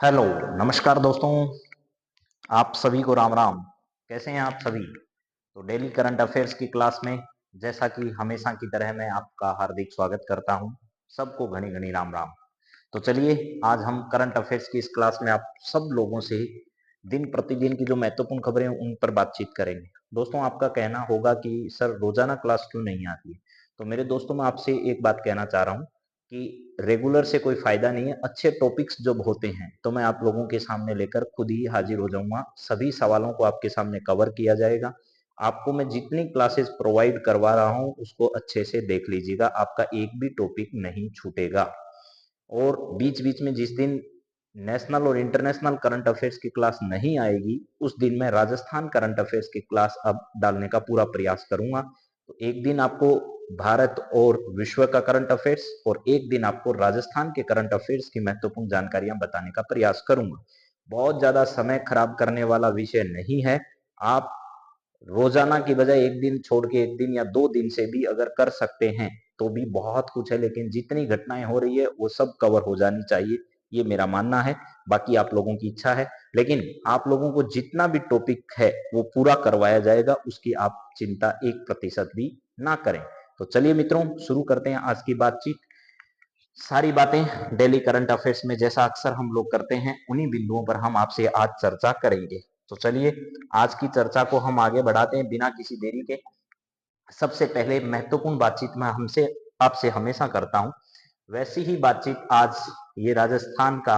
Hello, नमस्कार दोस्तों। आप सभी को राम राम। कैसे हैं आप सभी? तो डेली करंट अफेयर्स की क्लास में जैसा कि हमेशा की तरह मैं आपका हार्दिक स्वागत करता हूं। सबको घनी घनी राम राम। तो चलिए आज हम करंट अफेयर्स की इस क्लास में आप सब लोगों से दिन प्रतिदिन की जो महत्वपूर्ण खबरें हैं उन पर बातचीत करेंगे। दोस्तों, आपका कहना होगा कि सर रोजाना क्लास क्यों नहीं आती है? तो मेरे दोस्तों, मैं आपसे एक बात कहना चाह रहा हूँ कि रेगुलर से कोई फायदा नहीं है। अच्छे टॉपिक्स जब होते हैं तो मैं आप लोगों के सामने लेकर खुद ही हाजिर हो जाऊंगा। सभी सवालों को आपके सामने कवर किया जाएगा। आपको मैं जितनी क्लासेस प्रोवाइड करवा रहा हूं उसको अच्छे से देख लीजिएगा, आपका एक भी टॉपिक नहीं छूटेगा। और बीच बीच में जिस दिन नेशनल और इंटरनेशनल करंट अफेयर्स की क्लास नहीं आएगी उस दिन मैं राजस्थान करंट अफेयर्स की क्लास अब डालने का पूरा प्रयास करूंगा। तो एक दिन आपको भारत और विश्व का करंट अफेयर्स और एक दिन आपको राजस्थान के करंट अफेयर्स की महत्वपूर्ण जानकारियां बताने का प्रयास करूंगा। बहुत ज्यादा समय खराब करने वाला विषय नहीं है। आप रोजाना की बजाय एक दिन छोड़ के एक दिन या 2 दिन से भी अगर कर सकते हैं तो भी बहुत कुछ है, लेकिन जितनी घटनाएं हो रही है वो सब कवर हो जानी चाहिए, ये मेरा मानना है। बाकी आप लोगों की इच्छा है, लेकिन आप लोगों को जितना भी टॉपिक है वो पूरा करवाया जाएगा, उसकी आप चिंता 1% भी ना करें। तो चलिए मित्रों, शुरू करते हैं आज की बातचीत। सारी बातें डेली करंट अफेयर्स में जैसा अक्सर हम लोग करते हैं उन्हीं बिंदुओं पर हम आपसे आज चर्चा करेंगे। तो चलिए आज की चर्चा को हम आगे बढ़ाते हैं बिना किसी देरी के। सबसे पहले महत्वपूर्ण बातचीत मैं हमसे आपसे हमेशा करता हूं, वैसी ही बातचीत आज ये राजस्थान का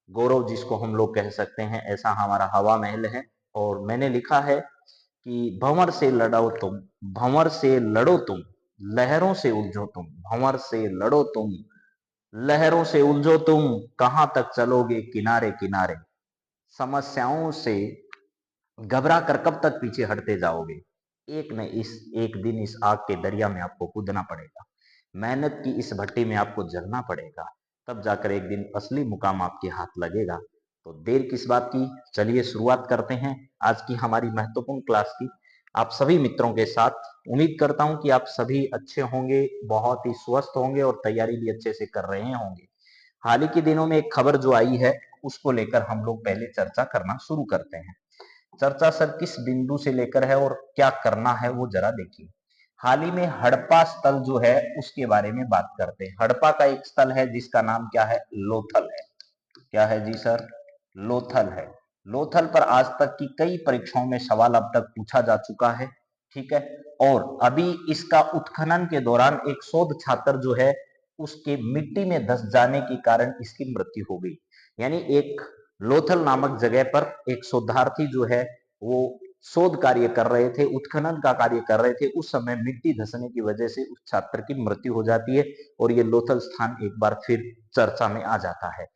गौरव जिसको हम लोग कह सकते हैं, ऐसा हमारा हवा महल है। और मैंने लिखा है कि भंवर से लड़ो तुम, भंवर से लड़ो तुम, लहरों से उलझो तुम, भंवर से लड़ो तुम, लहरों से उलझो तुम, कहां तक चलोगे किनारे किनारे, समस्याओं से घबरा कर कब तक पीछे हटते जाओगे, एक न इस एक दिन इस आग के दरिया में आपको कूदना पड़ेगा, मेहनत की इस भट्टी में आपको जलना पड़ेगा, तब जाकर एक दिन असली मुकाम आपके हाथ लगेगा। तो देर किस बात की, चलिए शुरुआत करते हैं आज की हमारी महत्वपूर्ण क्लास की। आप सभी मित्रों के साथ उम्मीद करता हूं कि आप सभी अच्छे होंगे, बहुत ही स्वस्थ होंगे और तैयारी भी अच्छे से कर रहे होंगे। हाल ही के दिनों में एक खबर जो आई है उसको लेकर हम लोग पहले चर्चा करना शुरू करते हैं। चर्चा सर किस बिंदु से लेकर है और क्या करना है वो जरा देखिए। हाल ही में हड़प्पा स्थल जो है उसके बारे में बात करते हैं। हड़प्पा का एक स्थल है जिसका नाम क्या है, लोथल है। क्या है जी सर? लोथल है। लोथल पर आज तक की कई परीक्षाओं में सवाल अब तक पूछा जा चुका है। ठीक है। और अभी इसका उत्खनन के दौरान एक शोध छात्र जो है उसके मिट्टी में धंस जाने के कारण इसकी मृत्यु हो गई। यानी एक लोथल नामक जगह पर एक शोधार्थी जो है वो शोध कार्य कर रहे थे, उत्खनन का कार्य कर रहे थे, उस समय मिट्टी धंसने की वजह से उस छात्र की मृत्यु हो जाती है और ये लोथल स्थान एक बार फिर चर्चा में आ जाता है।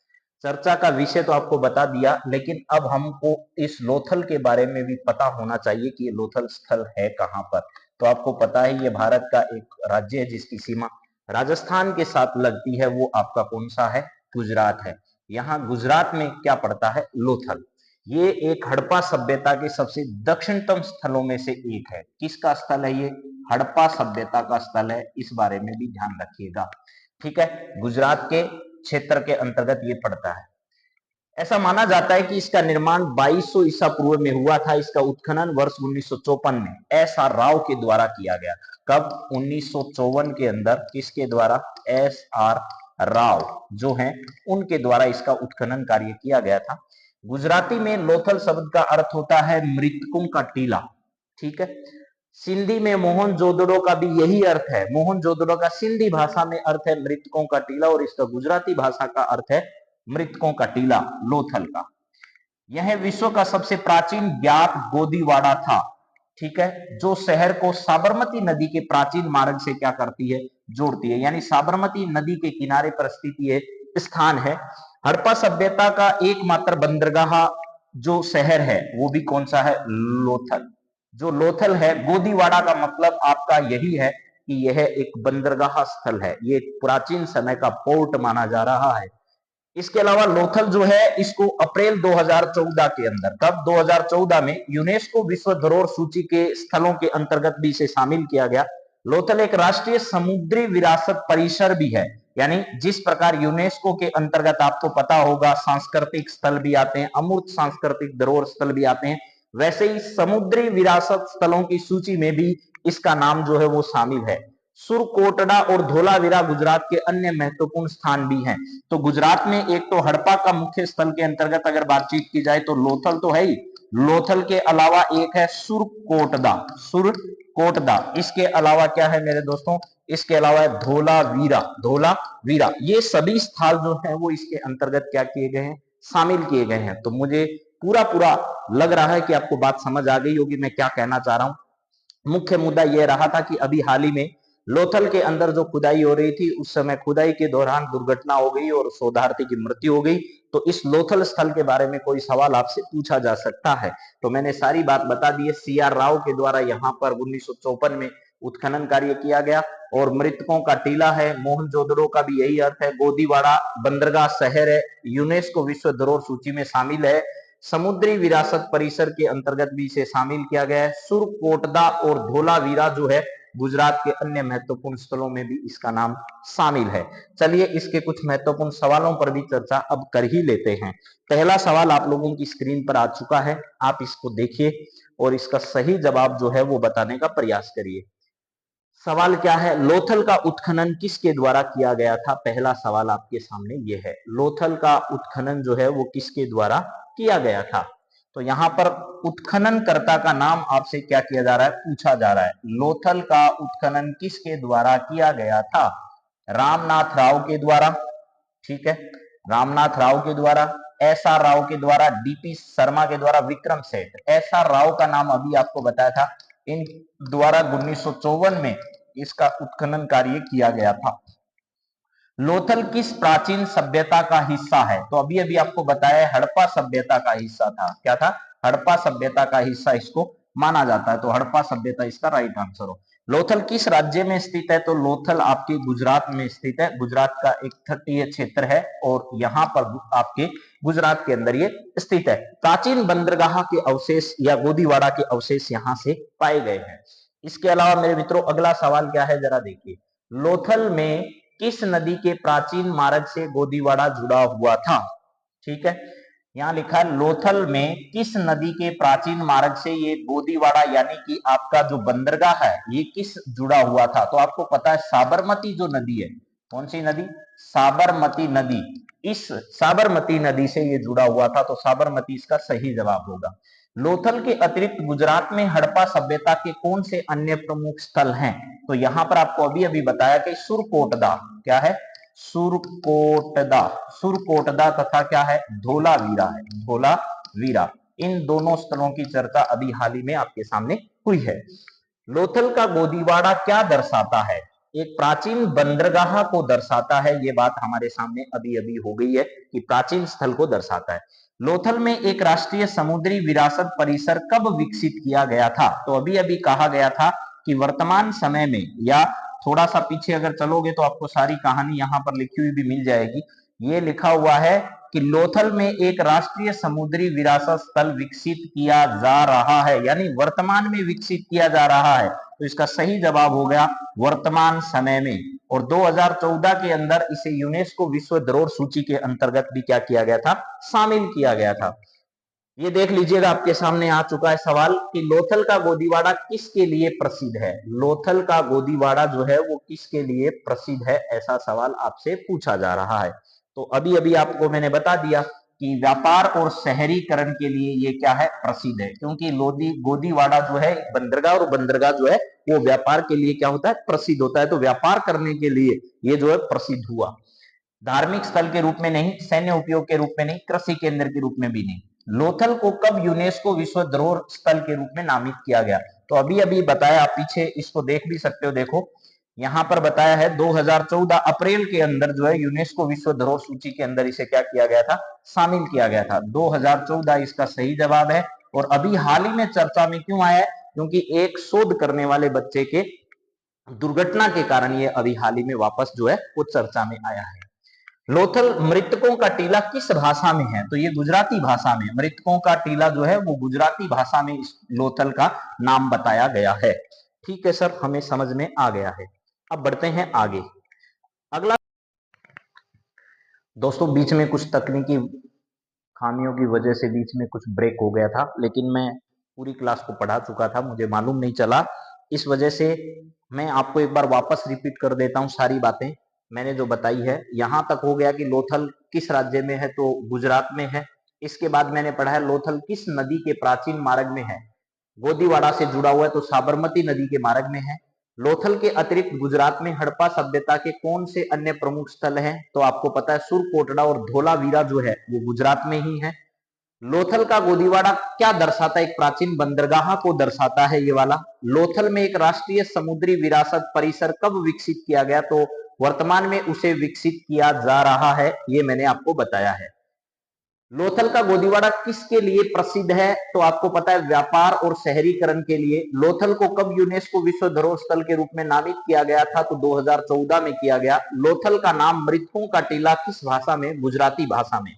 चर्चा का विषय तो आपको बता दिया, लेकिन अब हमको इस लोथल के बारे में भी पता होना चाहिए कि ये लोथल स्थल है कहां पर। तो आपको पता है ये भारत का एक राज्य है जिसकी सीमा राजस्थान के साथ लगती है, वो आपका कौन सा है? गुजरात है। यहाँ गुजरात में क्या पड़ता है? लोथल। ये एक हड़प्पा सभ्यता के सबसे दक्षिणतम स्थलों में से एक है। किसका स्थल है ये? हड़प्पा सभ्यता का स्थल है, इस बारे में भी ध्यान रखिएगा। ठीक है, गुजरात के क्षेत्र के अंतर्गत ये पड़ता है। ऐसा माना जाता है कि इसका निर्माण 2200 ईसा पूर्व में हुआ था। इसका उत्खनन वर्ष 1954 में एस आर राव के द्वारा किया गया। कब? 1954 के अंदर किसके द्वारा? एस आर राव जो हैं उनके द्वारा इसका उत्खनन कार्य किया गया था। गुजराती में लोथल शब्द का अर्थ होता है मृतकों का टीला। ठीक है। सिंधी में मोहनजोदड़ो का भी यही अर्थ है। मोहनजोदड़ो का सिंधी भाषा में अर्थ है मृतकों का टीला और इसका गुजराती भाषा का अर्थ है मृतकों का टीला, लोथल का। यह विश्व का सबसे प्राचीन ज्ञात गोदीवाड़ा था। ठीक है, जो शहर को साबरमती नदी के प्राचीन मार्ग से क्या करती है? जोड़ती है। यानी साबरमती नदी के किनारे पर स्थित ये स्थान है। हड़प्पा सभ्यता का एकमात्र बंदरगाह जो शहर है वो भी कौन सा है? लोथल। जो लोथल है, गोदीवाड़ा का मतलब आपका यही है कि यह एक बंदरगाह स्थल है, ये प्राचीन समय का पोर्ट माना जा रहा है। इसके अलावा लोथल जो है इसको अप्रैल 2014 के अंदर, कब? 2014 में यूनेस्को विश्व धरोहर सूची के स्थलों के अंतर्गत भी इसे शामिल किया गया। लोथल एक राष्ट्रीय समुद्री विरासत परिसर भी है। यानी जिस प्रकार यूनेस्को के अंतर्गत आपको पता होगा सांस्कृतिक स्थल भी आते हैं, अमूर्त सांस्कृतिक धरोहर स्थल भी आते हैं, वैसे ही समुद्री विरासत स्थलों की सूची में भी इसका नाम जो है वो शामिल है। सुरकोटड़ा और धोलावीरा गुजरात के अन्य महत्वपूर्ण स्थान भी हैं। तो गुजरात में एक तो हड़प्पा का मुख्य स्थल के अंतर्गत अगर बातचीत की जाए तो लोथल तो है ही, लोथल के अलावा एक है सुरकोटड़ा, सुरकोटड़ा। इसके अलावा क्या है मेरे दोस्तों, इसके अलावा है धोलावीरा, धोलावीरा। ये सभी स्थल जो है वो इसके अंतर्गत क्या किए गए हैं, शामिल किए गए हैं। तो मुझे पूरा पूरा लग रहा है कि आपको बात समझ आ गई होगी मैं क्या कहना चाह रहा हूं। मुख्य मुद्दा यह रहा था कि अभी हाल ही में लोथल के अंदर जो खुदाई हो रही थी, उस समय खुदाई के दौरान दुर्घटना हो गई और शोधार्थी की मृत्यु हो गई। तो इस लोथल स्थल के बारे में कोई सवाल आपसे पूछा जा सकता है। तो मैंने सारी बात बता दी है। CR राव के द्वारा यहाँ पर 1954 में उत्खनन कार्य किया गया और मृतकों का टीला है। मोहनजोदड़ो का भी यही अर्थ है। गोदीवाड़ा बंदरगाह शहर है, यूनेस्को विश्व धरोहर सूची में शामिल है। समुद्री विरासत परिसर के अंतर्गत भी इसे शामिल किया गया है। सुरकोटड़ा और धोलावीरा जो है गुजरात के अन्य महत्वपूर्ण स्थलों में भी इसका नाम शामिल है। चलिए इसके कुछ महत्वपूर्ण सवालों पर भी चर्चा अब कर ही लेते हैं। पहला सवाल आप लोगों की स्क्रीन पर आ चुका है, आप इसको देखिए और इसका सही जवाब जो है वो बताने का प्रयास करिए। सवाल क्या है, लोथल का उत्खनन किसके द्वारा किया गया था? पहला सवाल आपके सामने ये है, लोथल का उत्खनन जो है वो किसके द्वारा किया गया था? तो यहाँ पर उत्खननकर्ता का नाम आपसे क्या किया जा रहा है, पूछा जा रहा है। लोथल का उत्खनन किसके द्वारा किया गया था? रामनाथ राव के द्वारा, ठीक है, रामनाथ राव के द्वारा, SR राव के द्वारा, DP शर्मा के द्वारा, विक्रम सेठ। SR राव का नाम अभी आपको बताया था, इन द्वारा 1954 में इसका उत्खनन कार्य किया गया था। लोथल किस प्राचीन सभ्यता का हिस्सा है? तो अभी अभी आपको बताया हड़प्पा सभ्यता का हिस्सा था। क्या था? हड़प्पा सभ्यता का हिस्सा इसको माना जाता है। तो हड़प्पा सभ्यता इसका राइट आंसर हो। लोथल किस राज्य में स्थित है? तो लोथल आपके गुजरात में स्थित है। गुजरात का एक तटीय क्षेत्र है और यहाँ पर आपके गुजरात के अंदर ये स्थित है। प्राचीन बंदरगाह के अवशेष या गोदीवाड़ा के अवशेष यहाँ से पाए गए हैं। इसके अलावा मेरे मित्रों अगला सवाल क्या है, जरा देखिए। लोथल में किस नदी के प्राचीन मार्ग से गोदीवाड़ा जुड़ा हुआ था? ठीक है, यहां लिखा है लोथल में किस नदी के प्राचीन मार्ग से ये गोदीवाड़ा यानी कि आपका जो बंदरगाह है ये किस जुड़ा हुआ था? तो आपको पता है साबरमती जो नदी है, कौन सी नदी? साबरमती नदी। इस साबरमती नदी से ये जुड़ा हुआ था। तो साबरमती इसका सही जवाब होगा। लोथल के अतिरिक्त गुजरात में हड़प्पा सभ्यता के कौन से अन्य प्रमुख स्थल हैं? तो यहां पर आपको अभी अभी बताया कि सुरकोटड़ा, क्या है? सुरकोटड़ा, सुरकोटड़ा तथा क्या है? धोलावीरा है, धोलावीरा। इन दोनों स्थलों की चर्चा अभी हाल ही में आपके सामने हुई है। लोथल का गोदीवाड़ा क्या दर्शाता है? एक प्राचीन बंदरगाह को दर्शाता है। ये बात हमारे सामने अभी अभी हो गई है कि प्राचीन स्थल को दर्शाता है। लोथल में एक राष्ट्रीय समुद्री विरासत परिसर कब विकसित किया गया था? तो अभी अभी कहा गया था कि वर्तमान समय में, या थोड़ा सा पीछे अगर चलोगे तो आपको सारी कहानी यहाँ पर लिखी हुई भी मिल जाएगी। ये लिखा हुआ है कि लोथल में एक राष्ट्रीय समुद्री विरासत स्थल विकसित किया जा रहा है, यानी वर्तमान में विकसित किया जा रहा है। तो इसका सही जवाब हो गया वर्तमान समय में। और 2014 के अंदर इसे यूनेस्को विश्व धरोहर सूची के अंतर्गत भी क्या किया गया था? शामिल किया गया था। ये देख लीजिएगा आपके सामने आ चुका है सवाल कि लोथल का गोदीवाड़ा किसके लिए प्रसिद्ध है? लोथल का गोदीवाड़ा जो है वो किसके लिए प्रसिद्ध है, ऐसा सवाल आपसे पूछा जा रहा है। तो अभी अभी आपको मैंने बता दिया कि व्यापार और शहरीकरण के लिए ये क्या है? प्रसिद्ध है। क्योंकि गोदीवाड़ा जो है बंदरगाह, और बंदरगाह जो है वो व्यापार के लिए क्या होता है? प्रसिद्ध होता है। तो व्यापार करने के लिए ये जो है प्रसिद्ध हुआ। धार्मिक स्थल के रूप में नहीं, सैन्य उपयोग के रूप में नहीं, कृषि केंद्र के रूप में भी नहीं। लोथल को कब यूनेस्को विश्व धरोहर स्थल के रूप में नामित किया गया? तो अभी अभी बताया, आप पीछे इसको देख भी सकते हो। देखो यहां पर बताया है 2014 अप्रैल के अंदर जो है यूनेस्को विश्व धरोहर सूची के अंदर इसे क्या किया गया था? शामिल किया गया था। 2014 इसका सही जवाब है। और अभी हाल ही में चर्चा में क्यों आया है? क्योंकि एक शोध करने वाले बच्चे के दुर्घटना के कारण ये अभी हाल ही में वापस जो है वो चर्चा में आया है। लोथल मृतकों का टीला किस भाषा में है? तो ये गुजराती भाषा में। मृतकों का टीला जो है वो गुजराती भाषा में इस लोथल का नाम बताया गया है। ठीक है सर, हमें समझ में आ गया है। अब बढ़ते हैं आगे। अगला दोस्तों बीच में कुछ तकनीकी खामियों की वजह से बीच में कुछ ब्रेक हो गया था, लेकिन मैं पूरी क्लास को पढ़ा चुका था, मुझे मालूम नहीं चला। इस वजह से मैं आपको एक बार वापस रिपीट कर देता हूँ सारी बातें मैंने जो बताई है। यहां तक हो गया कि लोथल किस राज्य में है, तो गुजरात में है। इसके बाद मैंने पढ़ा है लोथल किस नदी के प्राचीन मार्ग में है, गोदीवाड़ा से जुड़ा हुआ है तो साबरमती नदी के मार्ग में है। लोथल के अतिरिक्त गुजरात में हड़प्पा सभ्यता के कौन से अन्य प्रमुख स्थल हैं, तो आपको पता है सुरकोटड़ा और धोलावीरा जो है वो गुजरात में ही है। लोथल का गोदीवाड़ा क्या दर्शाता है, एक प्राचीन बंदरगाह को दर्शाता है ये वाला। लोथल में एक राष्ट्रीय समुद्री विरासत परिसर कब विकसित किया गया, तो वर्तमान में उसे विकसित किया जा रहा है, ये मैंने आपको बताया है। लोथल का गोदीवाड़ा किसके लिए प्रसिद्ध है, तो आपको पता है व्यापार और शहरीकरण के लिए। लोथल को कब यूनेस्को विश्व धरोहर स्थल के रूप में नामित किया गया था, तो 2014 में किया गया। लोथल का नाम मृतकों का टीला किस भाषा में, गुजराती भाषा में।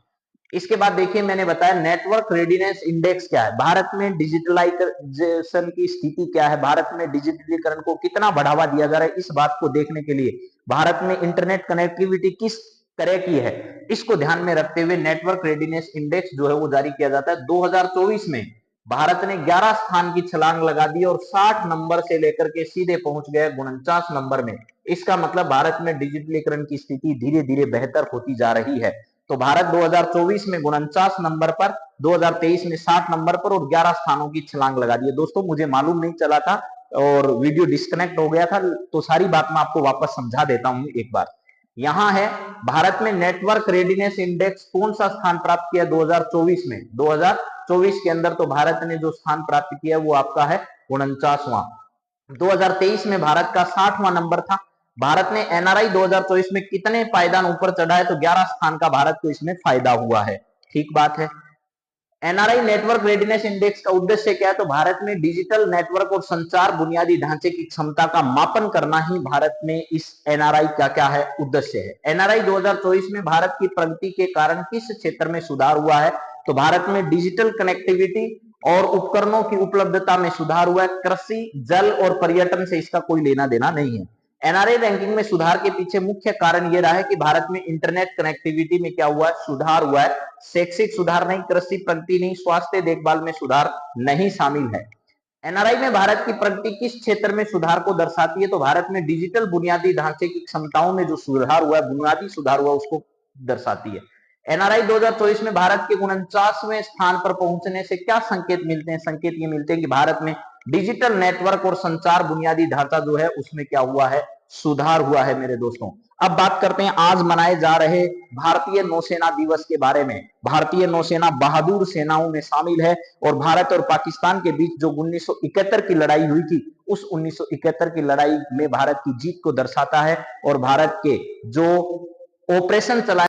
इसके बाद देखिए मैंने बताया नेटवर्क रेडीनेस इंडेक्स क्या है, भारत में डिजिटलाइजेशन की स्थिति क्या है, भारत में डिजिटलीकरण को कितना बढ़ावा दिया जा रहा है, इस बात को देखने के लिए भारत में इंटरनेट कनेक्टिविटी किस तरह की है, इसको ध्यान में रखते हुए नेटवर्क रेडीनेस इंडेक्स जो है वो जारी किया जाता है। 2024 में भारत ने 11 स्थान की छलांग लगा दी और 60 नंबर से लेकर के सीधे पहुंच गए 49 नंबर में। इसका मतलब भारत में डिजिटलीकरण की स्थिति धीरे धीरे बेहतर होती जा रही है। तो भारत 2024 में 49 नंबर पर, 2023 में 60 नंबर पर और 11 स्थानों की छलांग लगा दी है। दोस्तों मुझे मालूम नहीं चला था और वीडियो डिस्कनेक्ट हो गया था, तो सारी बात मैं आपको वापस समझा देता हूं एक बार। यहां है भारत में नेटवर्क रेडीनेस इंडेक्स कौन सा स्थान प्राप्त किया 2024 में, 2024 के अंदर तो भारत ने जो स्थान प्राप्त किया वो आपका है 49वां। 2023 में भारत का 60वां नंबर था। भारत ने एनआरआई 2024 में कितने पायदान ऊपर चढ़ा है, तो 11 स्थान का भारत को इसमें फायदा हुआ है। ठीक बात है। एनआरआई नेटवर्क रेडीनेस इंडेक्स का उद्देश्य क्या है, तो भारत में डिजिटल नेटवर्क और संचार बुनियादी ढांचे की क्षमता का मापन करना ही भारत में इस एनआरआई का क्या है, उद्देश्य है। एनआरआई 2024 में भारत की प्रगति के कारण किस क्षेत्र में सुधार हुआ है, तो भारत में डिजिटल कनेक्टिविटी और उपकरणों की उपलब्धता में सुधार हुआ है। कृषि, जल और पर्यटन से इसका कोई लेना देना नहीं है। एनआरआई रैंकिंग में सुधार के पीछे मुख्य कारण यह रहा है कि भारत में इंटरनेट कनेक्टिविटी में क्या हुआ है, सुधार हुआ है। शैक्षिक सुधार नहीं, कृषि प्रगति नहीं, स्वास्थ्य देखभाल में सुधार नहीं शामिल है। एनआरआई में भारत की प्रगति किस क्षेत्र में सुधार को दर्शाती है, तो भारत में डिजिटल बुनियादी ढांचे की क्षमताओं में जो सुधार हुआ है, बुनियादी सुधार हुआ उसको दर्शाती है। एनआरआई 2024 में भारत के 49वें स्थान पर पहुंचने से क्या संकेत मिलते हैं, संकेत ये मिलते हैं कि भारत में डिजिटल नेटवर्क और संचार बुनियादी ढांचा जो है उसमें क्या हुआ है, सुधार हुआ है मेरे दोस्तों। अब बात करते हैं आज मनाए जा रहे भारतीय नौसेना दिवस के बारे में। भारतीय नौसेना बहादुर सेनाओं में शामिल है और भारत और पाकिस्तान के बीच जो 1971 की लड़ाई हुई थी, उस 1971 की लड़ाई में भारत की जीत को दर्शाता है। और भारत के जो ऑपरेशन चलाए